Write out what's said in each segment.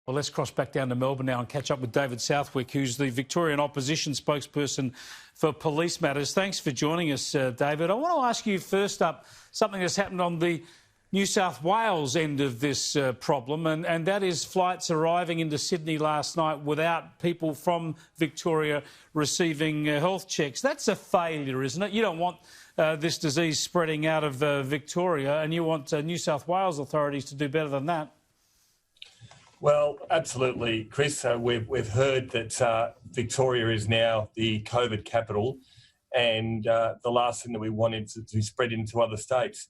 Well, let's cross back down to Melbourne now and catch up with David Southwick, who's the Victorian Opposition spokesperson for Police Matters. Thanks for joining us, David. I want to ask you first up something that's happened on the New South Wales end of this problem, and that is flights arriving into Sydney last night without people from Victoria receiving health checks. That's a failure, isn't it? You don't want this disease spreading out of Victoria, and you want New South Wales authorities to do better than that. Well, absolutely, Chris. We've heard that Victoria is now the COVID capital, and the last thing that we want is to spread into other states.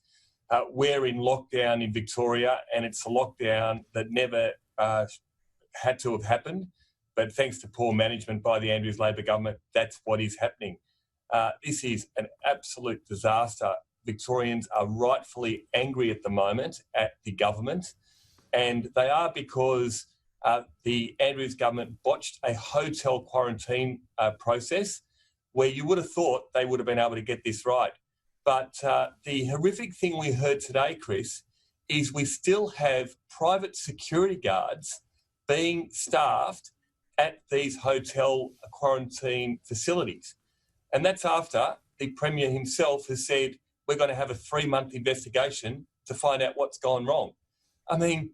We're in lockdown in Victoria, and it's a lockdown that never had to have happened, but thanks to poor management by the Andrews Labor government, that's what is happening. This is an absolute disaster. Victorians are rightfully angry at the moment at the government. And they are because the Andrews government botched a hotel quarantine process where you would have thought they would have been able to get this right. But the horrific thing we heard today, Chris, is we still have private security guards being staffed at these hotel quarantine facilities. And that's after the Premier himself has said, we're going to have a 3-month investigation to find out what's gone wrong. I mean,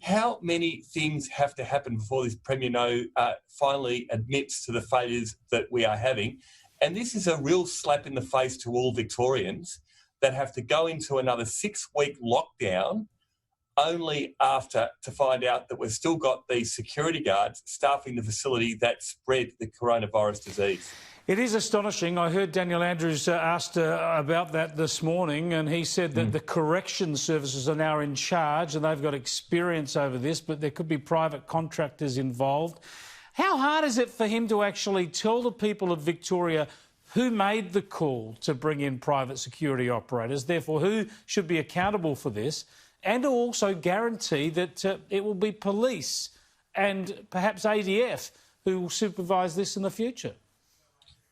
how many things have to happen before this Premier finally admits to the failures that we are having? And this is a real slap in the face to all Victorians that have to go into another 6-week lockdown only after to find out that we've still got these security guards staffing the facility that spread the coronavirus disease. It is astonishing. I heard Daniel Andrews asked about that this morning, and he said that the corrections services are now in charge and they've got experience over this, but there could be private contractors involved. How hard is it for him to actually tell the people of Victoria who made the call to bring in private security operators, therefore who should be accountable for this, and to also guarantee that it will be police and perhaps ADF who will supervise this in the future?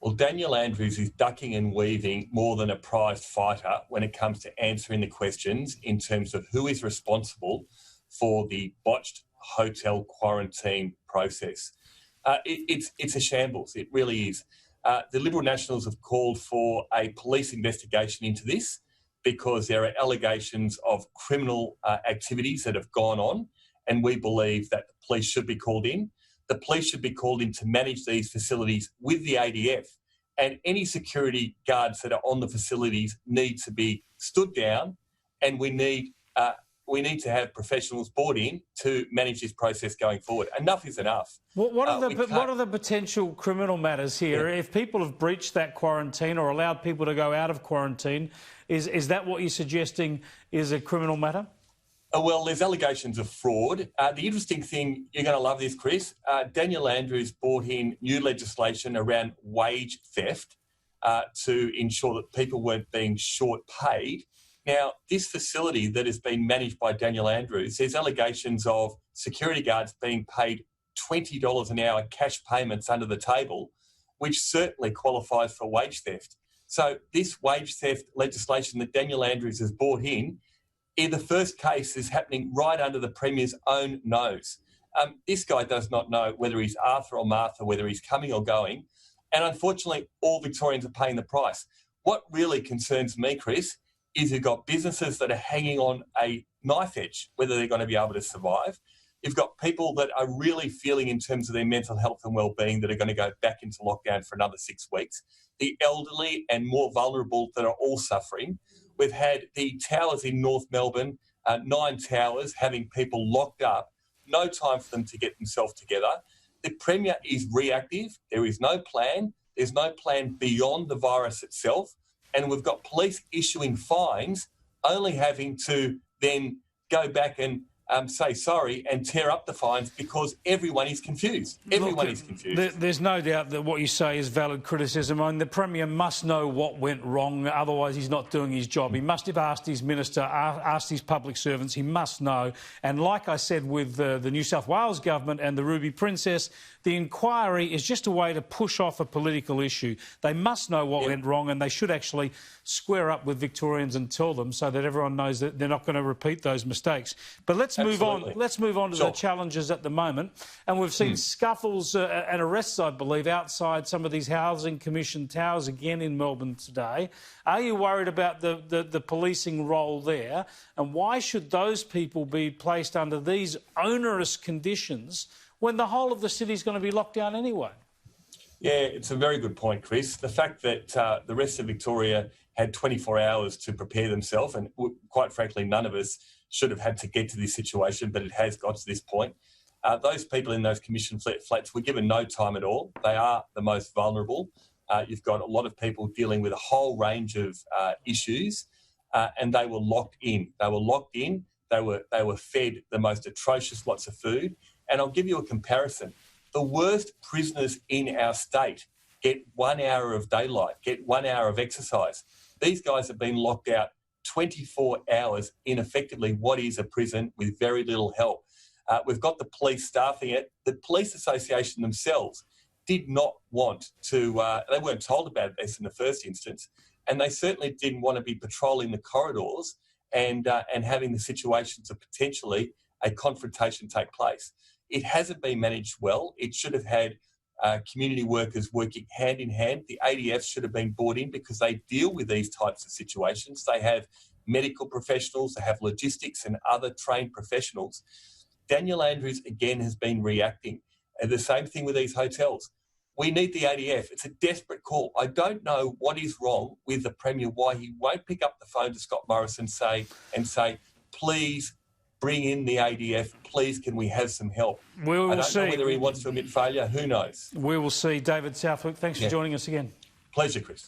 Well, Daniel Andrews is ducking and weaving more than a prized fighter when it comes to answering the questions in terms of who is responsible for the botched hotel quarantine process. It's a shambles, it really is. The Liberal Nationals have called for a police investigation into this because there are allegations of criminal activities that have gone on, and we believe that the police should be called in. The police should be called in to manage these facilities with the ADF, and any security guards that are on the facilities need to be stood down, and we need to have professionals brought in to manage this process going forward. Enough is enough. What are the potential criminal matters here? Yeah. If people have breached that quarantine or allowed people to go out of quarantine, is that what you're suggesting is a criminal matter? Well, there's allegations of fraud. The interesting thing, you're going to love this, Chris, Daniel Andrews brought in new legislation around wage theft to ensure that people weren't being short paid. Now, this facility that has been managed by Daniel Andrews, there's allegations of security guards being paid $20 an hour cash payments under the table, which certainly qualifies for wage theft. So this wage theft legislation that Daniel Andrews has brought in, the first case is happening right under the Premier's own nose. This guy does not know whether he's Arthur or Martha, whether he's coming or going. And unfortunately, all Victorians are paying the price. What really concerns me, Chris, is you've got businesses that are hanging on a knife edge, whether they're going to be able to survive. You've got people that are really feeling in terms of their mental health and well-being that are going to go back into lockdown for another 6 weeks. The elderly and more vulnerable that are all suffering. We've had the towers in North Melbourne, 9 towers, having people locked up, no time for them to get themselves together. The Premier is reactive. There is no plan. There's no plan beyond the virus itself. And we've got police issuing fines, only having to then go back and say sorry and tear up the fines because everyone is confused. Everyone is confused. There's no doubt that what you say is valid criticism. I mean, the Premier must know what went wrong, otherwise he's not doing his job. He must have asked his minister, asked his public servants, he must know. And like I said with the New South Wales government and the Ruby Princess, the inquiry is just a way to push off a political issue. They must know what went wrong, and they should actually square up with Victorians and tell them so that everyone knows that they're not going to repeat those mistakes. But let's move on. Absolutely. Let's move on to Sure. the challenges at the moment. And we've seen scuffles and arrests, I believe, outside some of these housing commission towers again in Melbourne today. Are you worried about the policing role there? And why should those people be placed under these onerous conditions when the whole of the city is going to be locked down anyway? Yeah, it's a very good point, Chris. The fact that the rest of Victoria had 24 hours to prepare themselves, and quite frankly, none of us should have had to get to this situation, but it has got to this point. Those people in those commission flats were given no time at all. They are the most vulnerable. You've got a lot of people dealing with a whole range of issues, and they were locked in. They were locked in. They were fed the most atrocious lots of food. And I'll give you a comparison. The worst prisoners in our state get 1 hour of daylight, get 1 hour of exercise. These guys have been locked out 24 hours in effectively what is a prison with very little help. We've got the police staffing it. The Police Association themselves did not want to, they weren't told about this in the first instance, and they certainly didn't want to be patrolling the corridors and having the situations of potentially a confrontation take place. It hasn't been managed well. It should have had community workers working hand in hand. The ADF should have been brought in because they deal with these types of situations. They have medical professionals, they have logistics and other trained professionals. Daniel Andrews, again, has been reacting. And the same thing with these hotels. We need the ADF. It's a desperate call. I don't know what is wrong with the Premier, why he won't pick up the phone to Scott Morrison and say, please bring in the ADF. Please, can we have some help? We will I don't see. know whether he wants to admit failure. Who knows? We will see. David Southwick, thanks for joining us again. Pleasure, Chris.